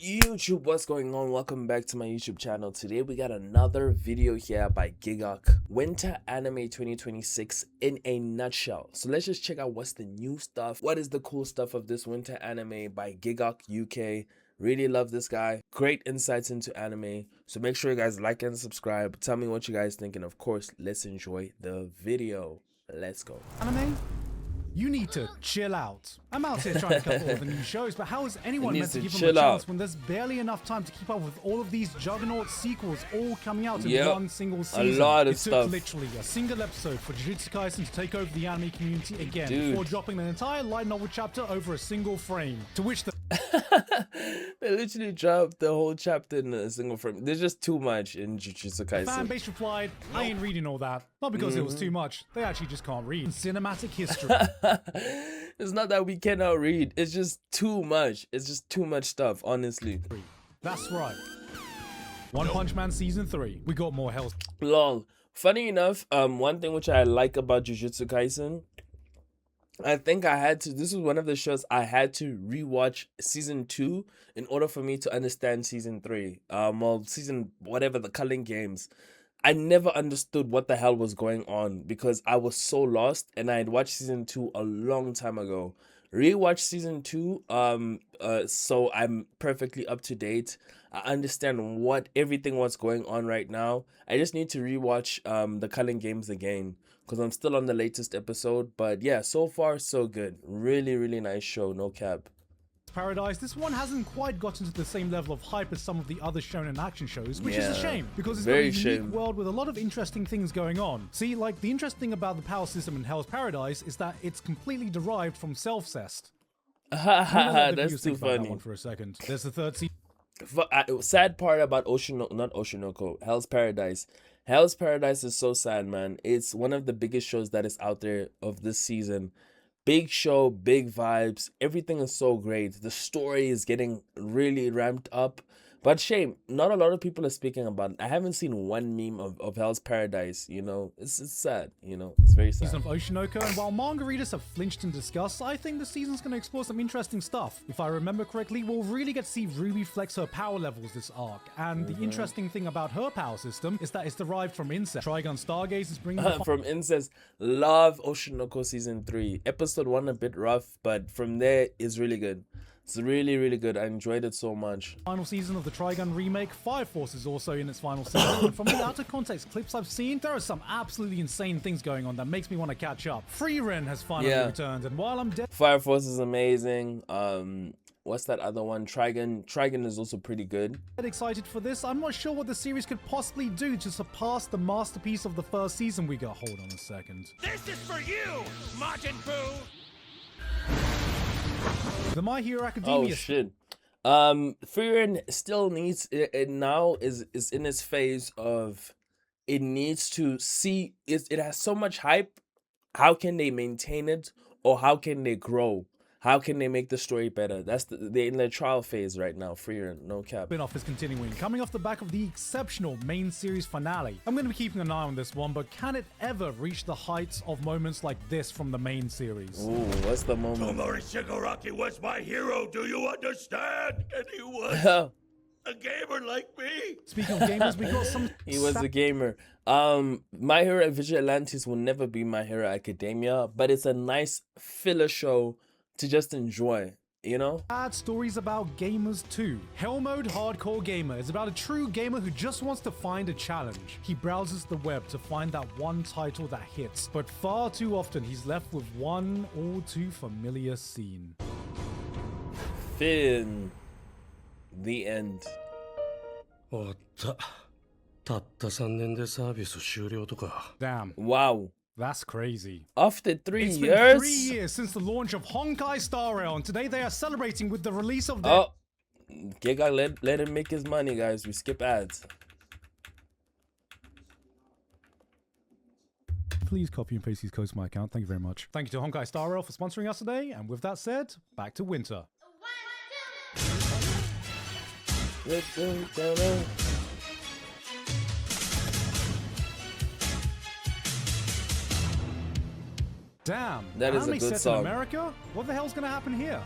YouTube, what's going on? Welcome back to my YouTube channel. Today we got another video here by Gigguk. Winter Anime 2026 in a nutshell. So let's just check out what's the new stuff. What is the cool stuff of this winter anime by Gigguk UK. Really love this guy. Great insights into anime. So make sure you guys like and subscribe. Tell me what you guys think, and of course, let's enjoy the video. Let's go. Anime? You need to chill out. I'm out here trying to cover all the new shows, but how is anyone meant to give them a chance when there's barely enough time to keep up with all of these juggernaut sequels all coming out in one single season? A lot of stuff. It took literally a single episode for Jujutsu Kaisen to take over the anime community again before dropping an entire light novel chapter over a single frame, to which the they literally dropped the whole chapter in a single frame. There's just too much in Jujutsu Kaisen. Fan base replied, I ain't reading all that. Not because it was too much. They actually just can't read. Cinematic history. It's not that we cannot read. It's just too much. It's just too much stuff, honestly. That's right. One Punch Man Season 3. We got more hell. Lol. Funny enough, one thing which I like about Jujutsu Kaisen, I think I had to, this was one of the shows I had to rewatch season 2 in order for me to understand season 3. Well, season whatever, the Culling Games. I never understood what the hell was going on because I was so lost, and I had watched season 2 a long time ago. Rewatch season 2, so I'm perfectly up to date. I understand what everything was going on right now. I just need to rewatch the Culling Games again because I'm still on the latest episode. But yeah, so far so good. Really, really nice show, no cap. Paradise, this one hasn't quite gotten to the same level of hype as some of the other shonen action shows, which is a shame because it's got a unique world with a lot of interesting things going on. See, like, the interesting thing about the power system in Hell's Paradise is that it's completely derived from Self-Cest. That's too funny. That one for a second. There's the third season. Sad part about Hell's Paradise. Hell's Paradise is so sad, man. It's one of the biggest shows that is out there of this season. Big show, big vibes, everything is so great. The story is getting really ramped up. But shame, not a lot of people are speaking about it. I haven't seen one meme of Hell's Paradise, you know. It's sad, you know. It's very sad. Season of Oshinoko, and while manga readers have flinched in disgust, I think the season's going to explore some interesting stuff. If I remember correctly, we'll really get to see Ruby flex her power levels this arc. And the interesting thing about her power system is that it's derived from incest. Trigun Stargaze is bringing from incest. Love Oshinoko season 3. Episode 1 a bit rough, but from there is really good. It's really, really good. I enjoyed it so much. Final season of the Trigun remake. Fire Force is also in its final season. And from the out of context clips I've seen, there are some absolutely insane things going on that makes me want to catch up. Frieren has finally returned, and while I'm dead, Fire Force is amazing. What's that other one? Trigun. Trigun is also pretty good. Excited for this. I'm not sure what the series could possibly do to surpass the masterpiece of the first season we got. Hold on a second. This is for you, Majin Buu! The My Hero Academia. Oh shit. Frieren still needs it now is in its phase of it needs to see it has so much hype. How can they maintain it, or how can they grow? How can they make the story better? That's they're in their trial phase right now. Frieren, no cap. Spin-off is continuing, coming off the back of the exceptional main series finale. I'm going to be keeping an eye on this one, but can it ever reach the heights of moments like this from the main series? Ooh, what's the moment? Tomori Shigaraki was my hero, do you understand? And he was a gamer like me. Speaking of gamers, we got some... He was a gamer. My Hero Vigilantes will never be My Hero Academia, but it's a nice filler show to just enjoy, you know? Bad stories about gamers too. Hell Mode Hardcore Gamer is about a true gamer who just wants to find a challenge. He browses the web to find that one title that hits, but far too often he's left with one all too familiar scene. Finn. The end. Damn. Wow. That's crazy. After 3 years? It's been 3 years since the launch of Honkai Star Rail, and today they are celebrating with the release of their... Oh, Giga, let him make his money, guys. We skip ads. Please copy and paste these codes to my account. Thank you very much. Thank you to Honkai Star Rail for sponsoring us today, and with that said, back to winter. Damn, that is a good set song. in America? What the hell's gonna happen here?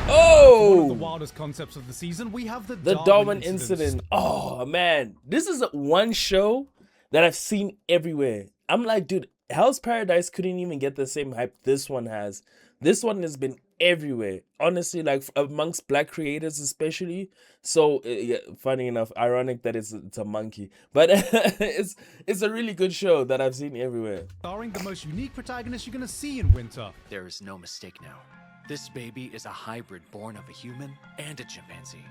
Oh! One of the wildest concepts of the season, we have the Darwin incident. Oh, man. This is one show that I've seen everywhere. I'm like, dude, Hell's Paradise couldn't even get the same hype this one has. This one has been everywhere. Honestly, like amongst black creators especially. So, yeah, funny enough, ironic that it's a monkey. But it's a really good show that I've seen everywhere. Starring the most unique protagonist you're going to see in winter. There is no mistake now. This baby is a hybrid born of a human and a chimpanzee.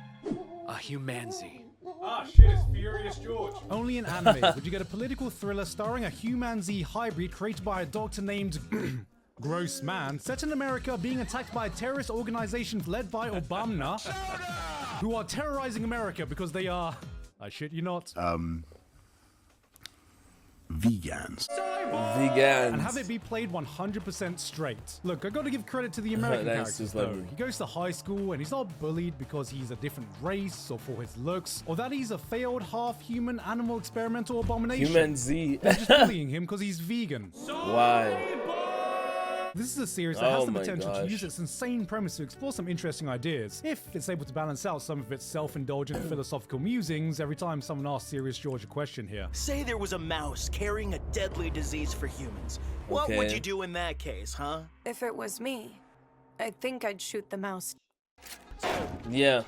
A humanzee. Ah, shit, it's Furious George. Only in anime would you get a political thriller starring a humanzee hybrid created by a doctor named Gross Man, set in America being attacked by a terrorist organization led by Obama, who are terrorizing America because they are, I shit you not, vegans. Vegans. And have it be played 100% straight. Look, I gotta give credit to the American characters though. He goes to high school and he's not bullied because he's a different race or for his looks, or that he's a failed half-human animal experimental abomination. Humanzee. They're just bullying him because he's vegan. Why? This is a series that has the potential to use its insane premise to explore some interesting ideas, if it's able to balance out some of its self-indulgent philosophical musings every time someone asks Serious George a question here. Say there was a mouse carrying a deadly disease for humans. What would you do in that case, huh? If it was me, I think I'd shoot the mouse. Yeah.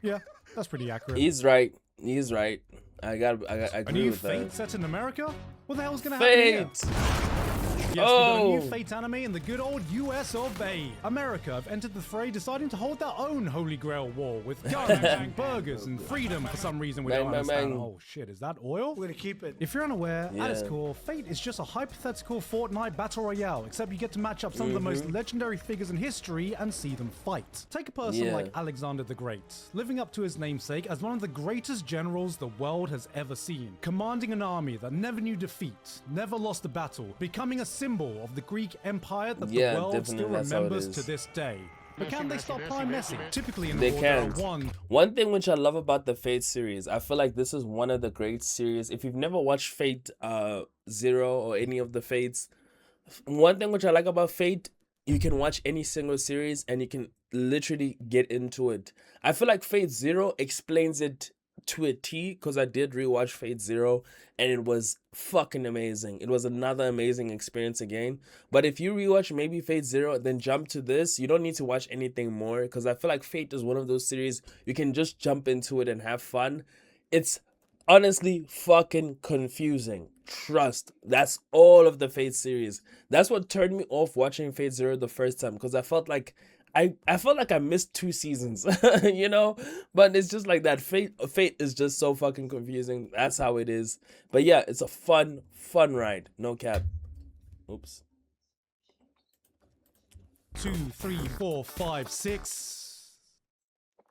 Yeah, that's pretty accurate. He's right. He's right. I agree with that. A new Fate set in America? What the hell's gonna happen here? Yes, we got a new Fate anime in the good old US of A. America have entered the fray, deciding to hold their own Holy Grail war with guns, burgers, and freedom for some reason we don't understand. Oh shit, is that oil? We're gonna keep it. If you're unaware, at its core, Fate is just a hypothetical Fortnite battle royale, except you get to match up some of the most legendary figures in history and see them fight. Take a person like Alexander the Great, living up to his namesake as one of the greatest generals the world has ever seen, commanding an army that never knew defeat, never lost a battle, becoming a symbol of the Greek Empire that the world still remembers to this day. But can they stop Prime Messi? Typically in the can't. One thing which I love about the Fate series, I feel like this is one of the great series. If you've never watched Fate Zero or any of the Fates, one thing which I like about Fate, you can watch any single series and you can literally get into it. I feel like Fate Zero explains it to a T, because I did rewatch Fate Zero and it was fucking amazing. It was another amazing experience again. But if you rewatch maybe Fate Zero, then jump to this, you don't need to watch anything more, because I feel like Fate is one of those series you can just jump into it and have fun. It's honestly fucking confusing. Trust. That's all of the Fate series. That's what turned me off watching Fate Zero the first time, because I felt like I missed 2 seasons, you know? But it's just like that. Fate is just so fucking confusing. That's how it is. But yeah, it's a fun ride. No cap. Oops. 2, 3, 4, 5, 6.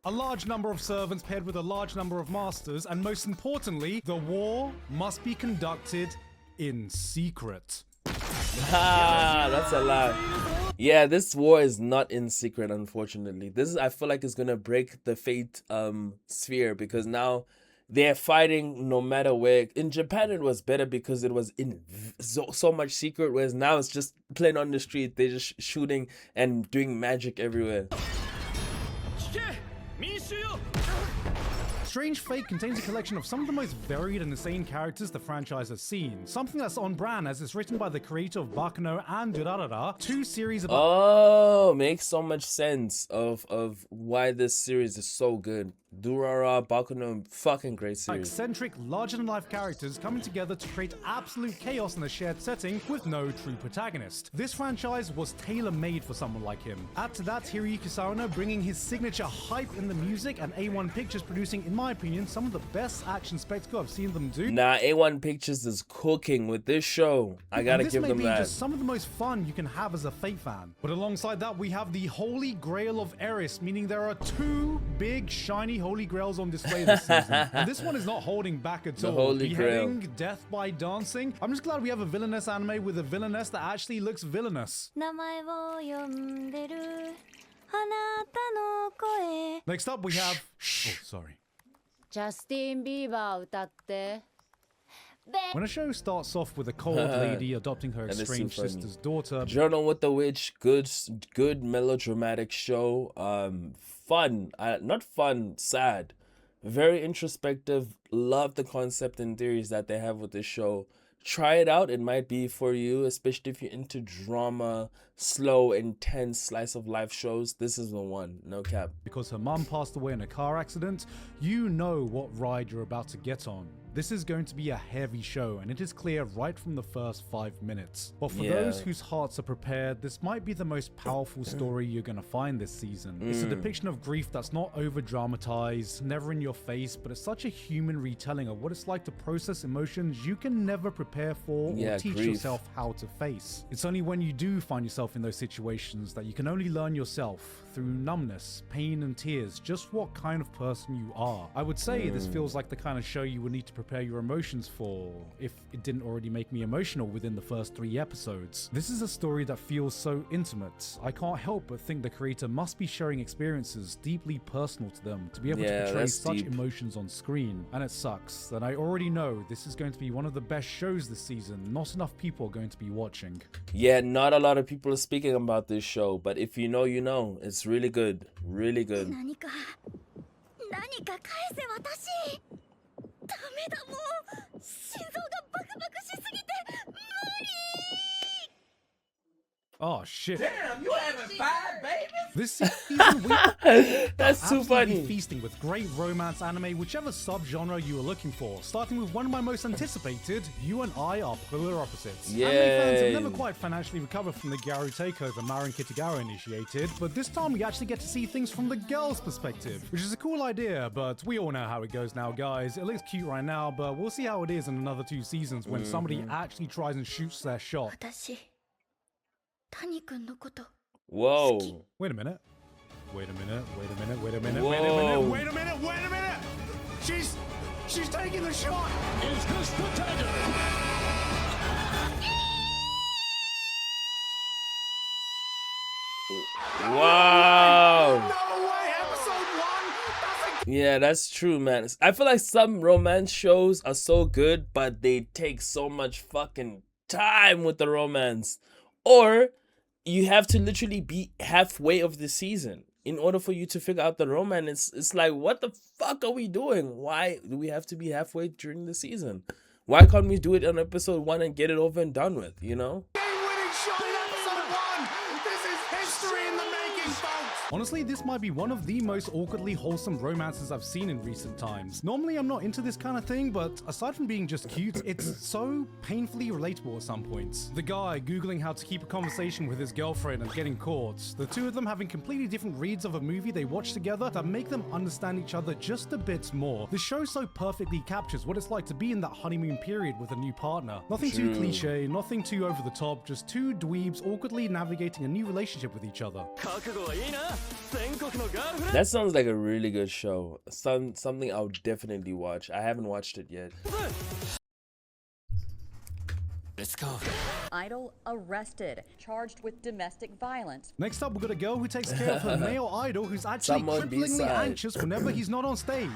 A large number of servants paired with a large number of masters, and most importantly, the war must be conducted in secret. Ah, that's a lie. Yeah, this war is not in secret, unfortunately. This is, I feel like, it's gonna break the Fate sphere, because now they're fighting no matter where. In Japan, it was better because it was in so much secret, whereas now it's just plain on the street. They're just shooting and doing magic everywhere. Strange Fate contains a collection of some of the most varied and insane characters the franchise has seen. Something that's on brand, as it's written by the creator of Baccano and Durarara, 2 series about— Oh, makes so much sense of why this series is so good. Durarara, Baccano, fucking great series. Eccentric, larger-than-life characters coming together to create absolute chaos in a shared setting with no true protagonist. This franchise was tailor-made for someone like him. Add to that Hiroyuki Sawano bringing his signature hype in the music, and A1 Pictures producing, in my opinion, some of the best action spectacle I've seen them do. Nah, A1 Pictures is cooking with this show. I gotta give them that. This may be just some of the most fun you can have as a Fate fan. But alongside that, we have the Holy Grail of Eris, meaning there are 2 big, shiny Holy Grails on display this season. And this one is not holding back at all. Holy Beheading, Grail. death by dancing. I'm just glad we have a villainous anime with a villainess that actually looks villainous. Next up, we have— oh, sorry. ジャスティン・ビーバー歌って When a show starts off with a cold lady adopting her estranged sister's daughter. Journal with the Witch, good melodramatic show. Fun, not fun, sad. Very introspective. Love the concept and theories that they have with this show. Try it out. It might be for you, especially if you're into drama, slow, intense slice of life shows. This is the one, no cap. Because her mum passed away in a car accident, you know what ride you're about to get on. This is going to be a heavy show, and it is clear right from the first 5 minutes. But for those whose hearts are prepared, this might be the most powerful story you're going to find this season. It's a depiction of grief that's not over-dramatized, never in your face, but it's such a human retelling of what it's like to process emotions you can never prepare for or teach yourself how to face. It's only when you do find yourself in those situations that you can only learn yourself through numbness, pain, and tears just what kind of person you are. I would say this feels like the kind of show you would need to prepare your emotions for, if it didn't already make me emotional within the first 3 episodes. This is a story that feels so intimate. I can't help but think the creator must be sharing experiences deeply personal to them to be able to portray such emotions on screen. And it sucks that I already know this is going to be one of the best shows this season. Not enough people are going to be watching. Yeah, not a lot of people are speaking about this show, but if you know, you know. It's really good. Really good. Oh shit. Damn, you having 5 babies? This season we That's too funny. Feasting with great romance anime, whichever subgenre you are looking for. Starting with one of my most anticipated, You and I Are Polar Opposites. Anime fans have never quite financially recovered from the Gyaru takeover Marin Kitagawa initiated, but this time we actually get to see things from the girls' perspective, which is a cool idea, but we all know how it goes now, guys. It looks cute right now, but we'll see how it is in another 2 seasons when somebody actually tries and shoots their shot. Whoa. Wait a minute. Wait a minute. Wait a minute. Wait a minute. Whoa. Wait a minute. Wait a minute. Wait a minute. She's taking the shot. Is this the dagger? Wow. No way. Episode 1. Yeah, that's true, man. I feel like some romance shows are so good, but they take so much fucking time with the romance. Or you have to literally be halfway of the season in order for you to figure out the romance. It's like, what the fuck are we doing? Why do we have to be halfway during the season? Why can't we do it on episode 1 and get it over and done with, you know? Game-winning shot in episode 1. This is history in the making, folks. Honestly, this might be one of the most awkwardly wholesome romances I've seen in recent times. Normally, I'm not into this kind of thing, but aside from being just cute, it's so painfully relatable at some points. The guy Googling how to keep a conversation with his girlfriend and getting caught. The two of them having completely different reads of a movie they watch together that make them understand each other just a bit more. The show so perfectly captures what it's like to be in that honeymoon period with a new partner. Nothing too cliche, nothing too over the top, just 2 dweebs awkwardly navigating a new relationship with each other. That sounds like a really good show. Something I'll definitely watch. I haven't watched it yet. Let's go. Idol arrested, charged with domestic violence. Next up, we've got a girl who takes care of her male idol who's actually cripplingly anxious whenever he's not on stage.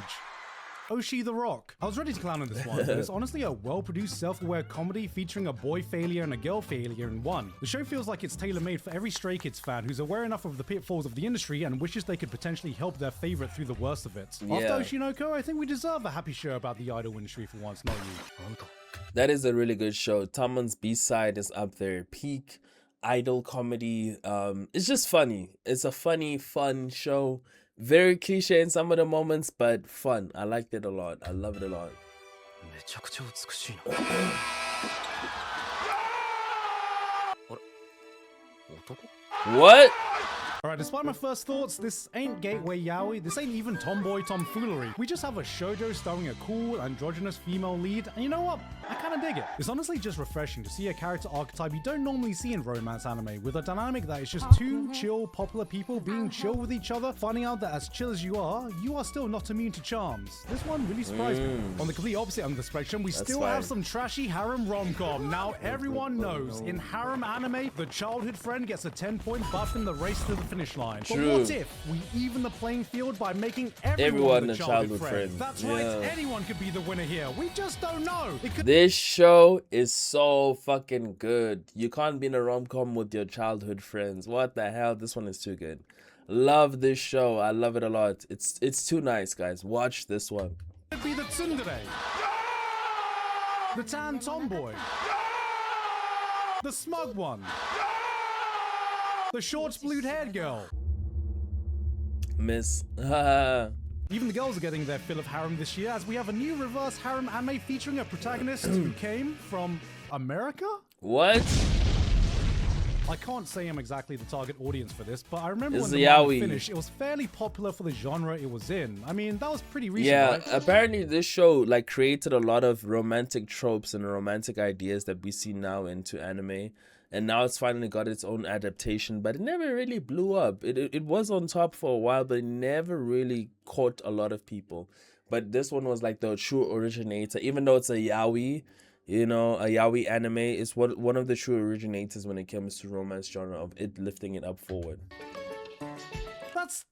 Oshi the Rock. I was ready to clown on this one, but it's honestly a well-produced, self-aware comedy featuring a boy failure and a girl failure in one. The show feels like it's tailor-made for every Stray Kids fan who's aware enough of the pitfalls of the industry and wishes they could potentially help their favorite through the worst of it. After Oshinoko, I think we deserve a happy show about the idol industry for once, not you. That is a really good show. Taman's B-side is up there. Peak idol comedy. It's just funny. It's a funny, fun show. Very cliche in some of the moments, but fun. I liked it a lot. I loved it a lot. What? Alright, despite my first thoughts, this ain't gateway yaoi, this ain't even tomboy tomfoolery. We just have a shoujo starring a cool, androgynous female lead, and you know what? I kinda dig it. It's honestly just refreshing to see a character archetype you don't normally see in romance anime, with a dynamic that is just 2 chill, popular people being chill with each other, finding out that as chill as you are still not immune to charms. This one really surprised me. On the complete opposite end of the spectrum, we still have some trashy harem rom-com. Now, everyone knows, in harem anime, the childhood friend gets a 10-point buff in the race to the finish line. True. But what if we even the playing field by making everyone a childhood friend? That's right, anyone could be the winner here. We just don't know. This show is so fucking good. You can't be in a rom-com with your childhood friends. What the hell? This one is too good. Love this show. I love it a lot. It's too nice, guys. Watch this one. Could be the tsundere, the tan tomboy, the smug one, the short blue-haired girl. Miss. Even the girls are getting their fill of harem this year, as we have a new reverse harem anime featuring a protagonist who came from America? What? I can't say I'm exactly the target audience for this, but I remember It's when the the manga yaoi. finished, it was fairly popular for the genre it was in. I mean, that was pretty recent, Yeah, right? apparently this show like created a lot of romantic tropes and romantic ideas that we see now into anime. And now it's finally got its own adaptation, but it never really blew up. It was on top for a while, but it never really caught a lot of people. But this one was like the true originator, even though it's a yaoi, you know, a yaoi anime is one of the true originators when it comes to romance genre of it lifting it up forward. That's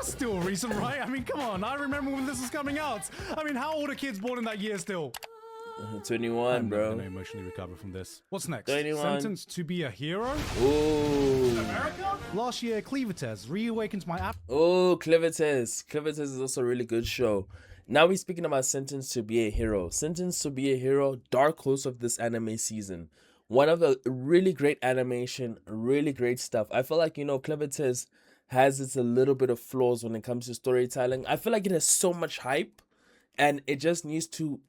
still recent, right? I mean, come on, I remember when this was coming out. I mean, how old are kids born in that year still? 21, I'm bro. never gonna emotionally recover from this. What's next? 21. Sentenced to be a hero? Ooh. Last year, Cleavites reawakens my app. Oh, Clivites. Clivites is also a really good show. Now we're speaking about Sentenced to be a Hero. Sentenced to be a Hero, dark horse of this anime season. One of the really great animation, really great stuff. I feel like, you know, Clivites has its a little bit of flaws when it comes to storytelling. I feel like it has so much hype and it just needs to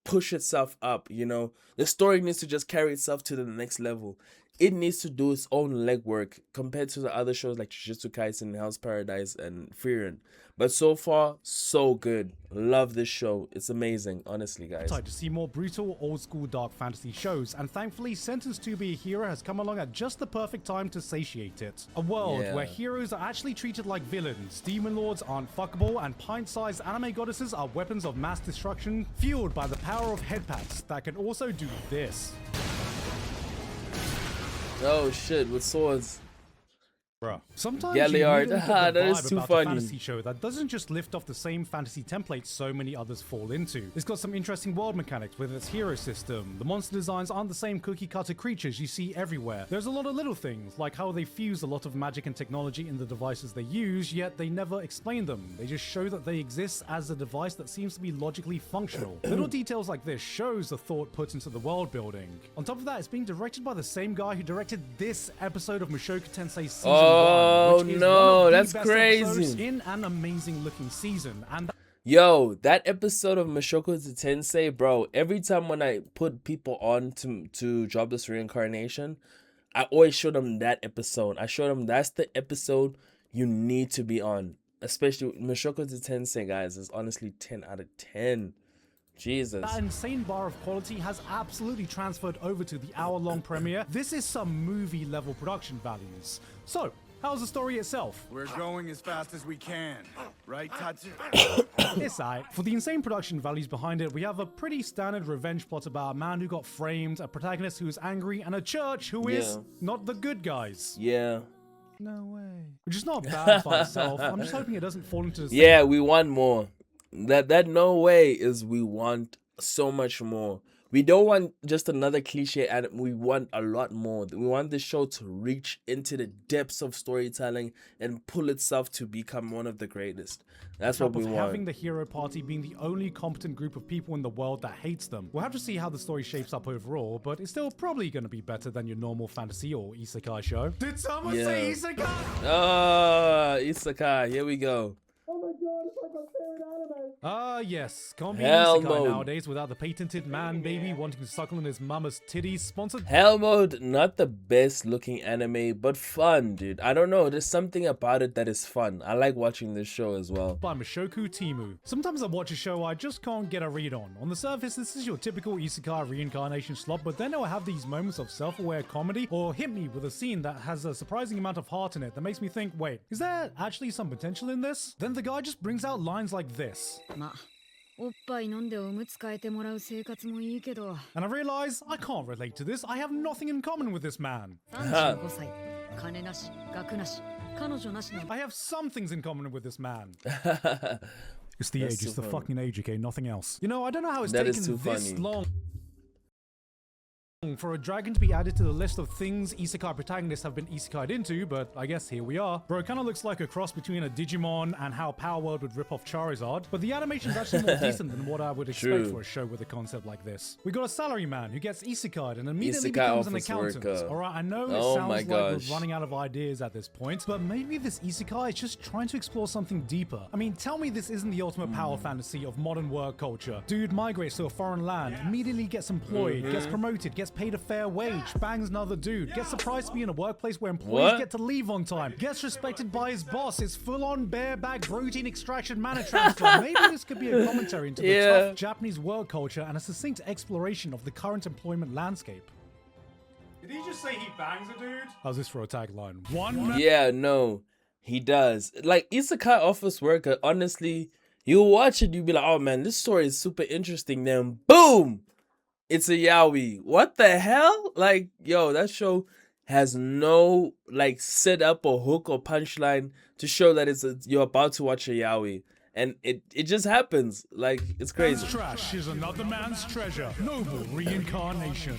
push itself up, you know. The story needs to just carry itself to the next level. It needs to do its own legwork compared to the other shows like Jujutsu Kaisen, Hell's Paradise, and Frieren. But so far, so good. Love this show. It's amazing, honestly, guys. To see more brutal, old-school dark fantasy shows, and thankfully, Sentenced to be a Hero has come along at just the perfect time to satiate it. A world where heroes are actually treated like villains, demon lords aren't fuckable, and pint-sized anime goddesses are weapons of mass destruction, fueled by the power of headpats that can also do this. Oh shit, with swords. Bruh. Sometimes Galliard. you need to get the That is vibe too about funny. a fantasy show that doesn't just lift off the same fantasy templates so many others fall into. It's got some interesting world mechanics with its hero system. The monster designs aren't the same cookie cutter creatures you see everywhere. There's a lot of little things, like how they fuse a lot of magic and technology in the devices they use, yet they never explain them. They just show that they exist as a device that seems to be logically functional. Little details like this shows the thought put into the world building. On top of that, it's being directed by the same guy who directed this episode of Mushoku Tensei Season 1, which is no, one of the that's best crazy. episodes in an amazing looking season. And Yo, that episode of Mushoku Tensei, bro, every time when I put people on to Jobless Reincarnation, I always show them that episode. I show them that's the episode you need to be on. Especially Mushoku Tensei, guys, is honestly 10 out of 10. Jesus. that insane bar of quality has absolutely transferred over to the hour-long premiere. This is some movie-level production values. So, how's the story itself? We're going as fast as we can, right, Tatsu? It's aight. For the insane production values behind it, we have a pretty standard revenge plot about a man who got framed, a protagonist who is angry, and a church who is not the good guys. Yeah. No way. Which is not bad by itself. I'm just hoping it doesn't fall into the same. Yeah, we want more. That no way is we want so much more. We don't want just another cliche, and we want a lot more. We want this show to reach into the depths of storytelling and pull itself to become one of the greatest. That's what we want. Having the hero party being the only competent group of people in the world that hates them. We'll have to see how the story shapes up overall, but it's still probably going to be better than your normal fantasy or isekai show. Did someone say isekai? Oh, Isekai. Here we go. Yes. Can't be Hell isekai mode. nowadays without the patented man baby wanting to suckle on his mama's titties. Sponsored Hell Mode, not the best looking anime, but fun, dude. I don't know. There's something about it that is fun. I like watching this show as well. by Mushoku Timu. Sometimes I watch a show I just can't get a read on. On the surface, this is your typical isekai reincarnation slop, but then I'll have these moments of self-aware comedy or hit me with a scene that has a surprising amount of heart in it that makes me think, wait, is there actually some potential in this? Then the guy just brings out lines like this. おっぱい飲んでおむつ替えてもらう生活もいいけど And I realize I can't relate to this. I have nothing in common with this man. 35歳 I have some things in common with this man. It's the age, it's the fucking age, okay? Nothing else. You know, I don't know how it's taken this long for a dragon to be added to the list of things isekai protagonists have been isekai'd into, but I guess here we are. Bro, it kind of looks like a cross between a Digimon and how Power World would rip off Charizard, but the animation's actually more decent than what I would expect for a show with a concept like this. We got a salaryman who gets isekai'd and immediately becomes an accountant. Alright, I know it sounds like we're running out of ideas at this point, but maybe this isekai is just trying to explore something deeper. I mean, tell me this isn't the ultimate power fantasy of modern work culture. Dude migrates to a foreign land, immediately gets employed, gets promoted, gets paid a fair wage, bangs another dude, gets surprised to be in a workplace where employees get to leave on time, gets respected by his boss, is full-on bareback protein extraction mana transfer. Maybe this could be a commentary into the tough Japanese work culture and a succinct exploration of the current employment landscape. Did he just say he bangs a dude? How's this for a tagline? Yeah, no, he does. Like, Isekai Office Worker, honestly, you watch it, you be like, oh man, this story is super interesting. Then, boom! It's a yaoi. What the hell? Like, yo, that show has no, like, setup or hook or punchline to show that you're about to watch a yaoi. And it just happens. Like, it's crazy. Trash is another man's treasure. Noble reincarnation.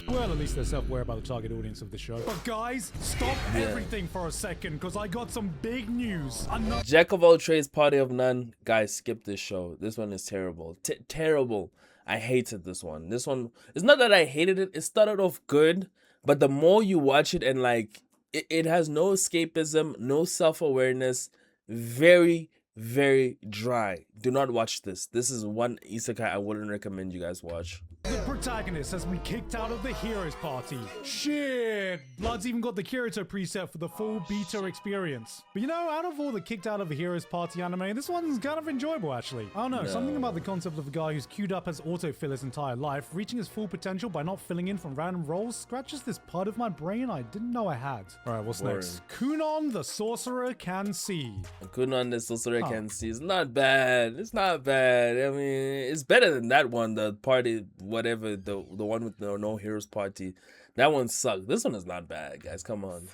Well, at least they're self-aware about the target audience of the show. But guys, stop everything for a second, because I got some big news. Jack of all trades, party of none. Guys, skip this show. This one is terrible. Terrible. I hated this one. This one, it's not that I hated it. It started off good, but the more you watch it and like, it has no escapism, no self-awareness, very, very dry. Do not watch this. This is one isekai I wouldn't recommend you guys watch. The protagonist has been kicked out of the heroes party. Shit! Blood's even got the Kirito preset for the full beta experience. But you know, out of all the kicked out of the heroes party anime, this one's kind of enjoyable actually. I don't know, something about the concept of a guy who's queued up as autofill his entire life, reaching his full potential by not filling in from random roles, scratches this part of my brain I didn't know I had. Alright, what's next? Kunon the Sorcerer Can See. Kunon the Sorcerer Can See. It's not bad. It's not bad. I mean, it's better than that one, the party, whatever, the one with the no heroes party. That one sucked. This one is not bad, guys. Come on.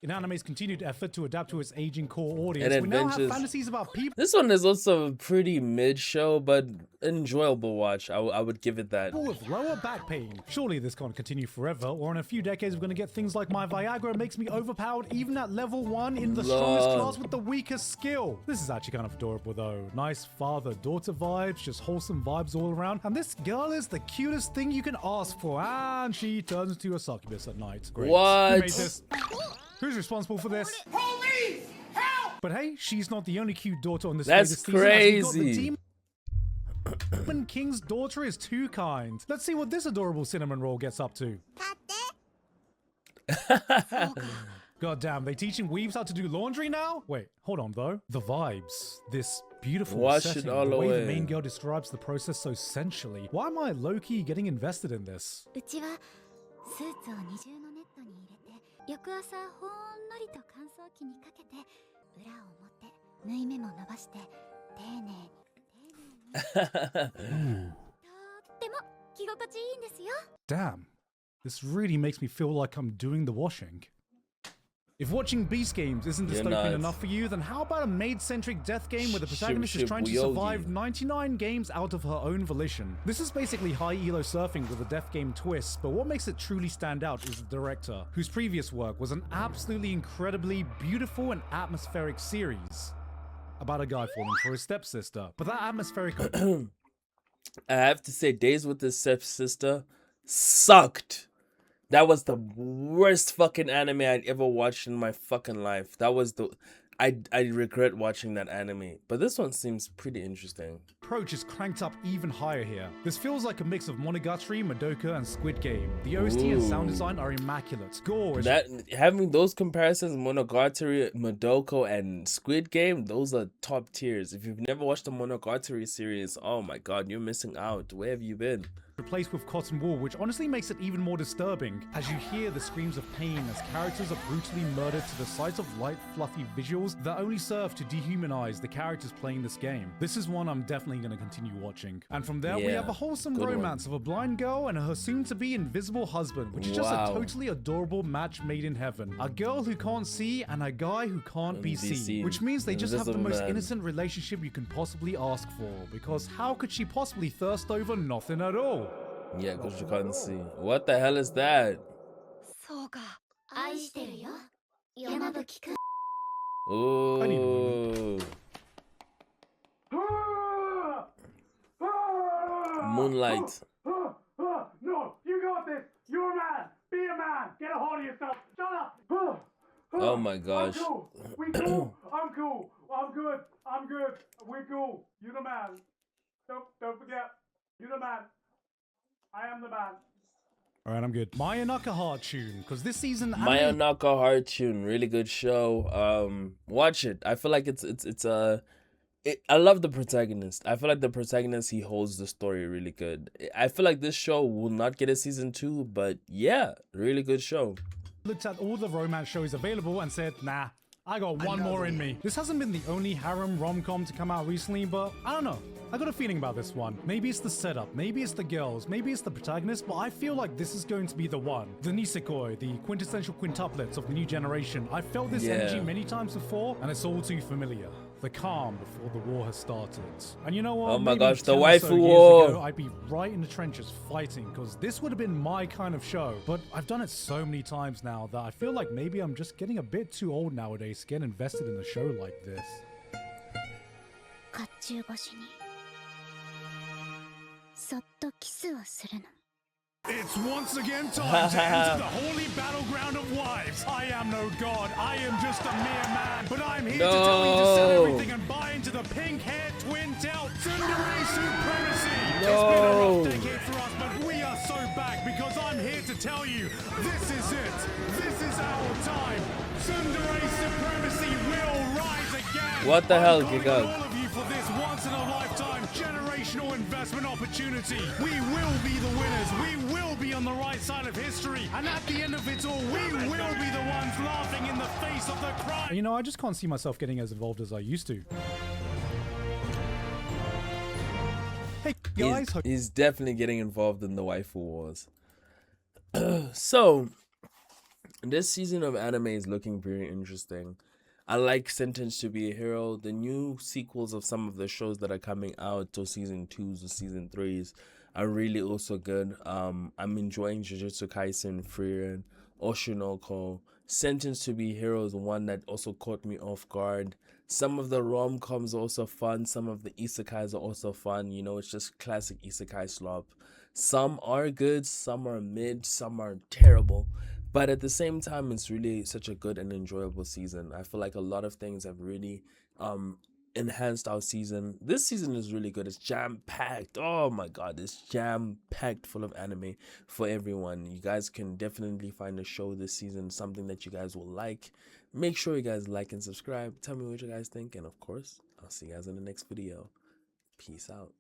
In anime's continued effort to adapt to its aging core audience, we now have fantasies about people. This one is also a pretty mid show, but an enjoyable watch. I would give it that. People with lower back pain. Surely this can't continue forever, or in a few decades we're going to get things like my Viagra makes me overpowered even at level 1 in the strongest class with the weakest skill. This is actually kind of adorable though. Nice father-daughter vibes, just wholesome vibes all around. And this girl is the cutest thing you can ask for. And she turns into a succubus at night. Great. What? Who made this? Who's responsible for this? Police! Help! But hey, she's not the only cute daughter on this latest season. That's crazy. Demon King's daughter is too kind. Let's see what this adorable cinnamon roll gets up to. God damn, they teaching weaves how to do laundry now? Wait, hold on though. The vibes. This beautiful setting, the way the main girl describes the process so sensually. Why am I low-key getting invested in this? Damn, this really makes me feel like I'm doing the washing. If watching Beast games isn't dystopian enough for you, then how about a maid-centric death game where the protagonist is trying to survive 99 games out of her own volition? This is basically high elo surfing with a death game twist, but what makes it truly stand out is the director, whose previous work was an absolutely incredibly beautiful and atmospheric series about a guy falling for his stepsister. But that atmospheric... I have to say, Days with the Stepsister sucked. That was the worst fucking anime I'd ever watched in my fucking life. That was the... I regret watching that anime. But this one seems pretty interesting. Approach is cranked up even higher here. This feels like a mix of Monogatari, Madoka, and Squid Game. The OST and sound design are immaculate. Gore is... Having those comparisons, Monogatari, Madoka, and Squid Game, those are top tiers. If you've never watched the Monogatari series, oh my god, you're missing out. Where have you been? Replaced with cotton wool, which honestly makes it even more disturbing as you hear the screams of pain as characters are brutally murdered to the sight of light, fluffy visuals that only serve to dehumanize the characters playing this game. This is one I'm definitely going to continue watching. And from there, we have a wholesome romance of a blind girl and her soon-to-be invisible husband, which is just a totally adorable match made in heaven. A girl who can't see and a guy who can't be seen, which means they just have the most innocent relationship you can possibly ask for, because how could she possibly thirst over nothing at all? Yeah, because you can't see. What the hell is that? Ooh. Moonlight. No, you got this. You're a man. Be a man. Get a hold of yourself. Shut up. Oh my gosh. I'm cool. We cool. I'm cool. I'm good. I'm good. We're cool. You're the man. Don't forget. You're the man. I am the man. Alright, I'm good. Mayonaka Heart Tune, because this season... Mayonaka Heart Tune, really good show. Watch it. I feel like I love the protagonist. I feel like the protagonist, he holds the story really good. I feel like this show will not get a season 2, but yeah, really good show. Looked at all the romance shows available and said, nah, I got one more in me. This hasn't been the only harem rom-com to come out recently, but I don't know. I got a feeling about this one. Maybe it's the setup, maybe it's the girls, maybe it's the protagonist, but I feel like this is going to be the one. The nisekoi, the quintessential quintuplets of the new generation. I've felt this energy many times before, and it's all too familiar. The calm before the war has started. And you know what? Oh my Maybe gosh, the 10 or waifu so years war. ago, I'd be right in the trenches fighting, because this would have been my kind of show. But I've done it so many times now that I feel like maybe I'm just getting a bit too old nowadays to get invested in a show like this. It's once again time to enter the holy battleground of wives. I am no god, I am just a mere man, but I'm here to tell you to sell everything and buy into the pink-haired twin-tail tsundere supremacy. It's been a rough decade for us, but we are so back because I'm here to tell you, this is it. This is our time. Tsundere supremacy will rise again. What the hell, Gigguk? Gigguk? All of you for this once-in-a-lifetime generational investment opportunity. We will be the winners. We will be on the right side of history. And at the end of it all, we will be the ones laughing in the face of the crime. You know, I just can't see myself getting as involved as I used to. Hey guys. He's definitely getting involved in the waifu wars. So, this season of anime is looking very interesting. I like Sentenced to Be a Hero. The new sequels of some of the shows that are coming out to season 2s or season 3s are really also good. I'm enjoying Jujutsu Kaisen, Frieren, Oshinoko. Sentenced to Be a Hero is one that also caught me off guard. Some of the rom-coms are also fun. Some of the isekais are also fun. You know, it's just classic isekai slop. Some are good, some are mid, some are terrible. But at the same time, it's really such a good and enjoyable season. I feel like a lot of things have really enhanced our season. This season is really good. It's jam-packed. Oh my god, it's jam-packed full of anime for everyone. You guys can definitely find a show this season, something that you guys will like. Make sure you guys like and subscribe. Tell me what you guys think. And of course, I'll see you guys in the next video. Peace out.